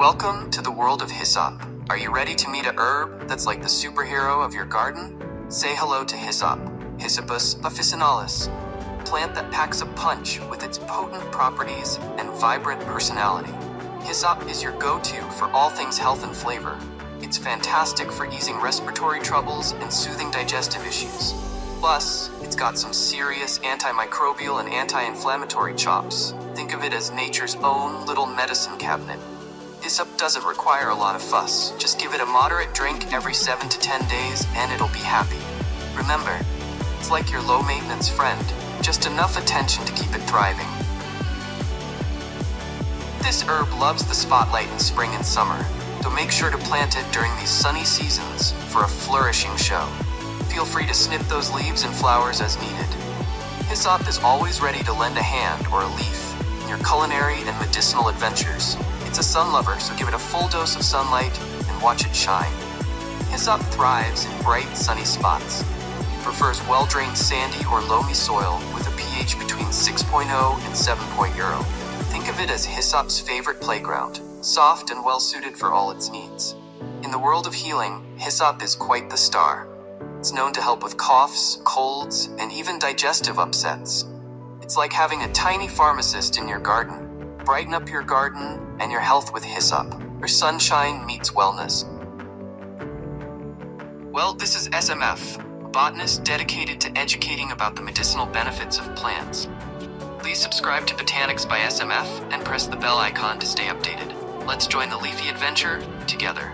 Welcome to the world of hyssop. Are you ready to meet a herb that's like the superhero of your garden? Say hello to hyssop, Hyssopus officinalis, a plant that packs a punch with its potent properties and vibrant personality. Hyssop is your go-to for all things health and flavor. It's fantastic for easing respiratory troubles and soothing digestive issues. Plus, it's got some serious antimicrobial and anti-inflammatory chops. Think of it as nature's own little medicine cabinet. Hyssop doesn't require a lot of fuss. Just give it a moderate drink every 7 to 10 days and it'll be happy. Remember, it's like your low-maintenance friend, just enough attention to keep it thriving. This herb loves the spotlight in spring and summer, so make sure to plant it during these sunny seasons for a flourishing show. Feel free to snip those leaves and flowers as needed. Hyssop is always ready to lend a hand or a leaf in your culinary and medicinal adventures. It's a sun lover, so give it a full dose of sunlight and watch it shine. Hyssop thrives in bright, sunny spots. It prefers well-drained sandy or loamy soil with a pH between 6.0 and 7.0. Think of it as hyssop's favorite playground, soft and well-suited for all its needs. In the world of healing, hyssop is quite the star. It's known to help with coughs, colds, and even digestive upsets. It's like having a tiny pharmacist in your garden. Brighten up your garden and your health with hyssop, where sunshine meets wellness. Well, this is SMF, a botanist dedicated to educating about the medicinal benefits of plants. Please subscribe to Botanics by SMF and press the bell icon to stay updated. Let's join the leafy adventure together.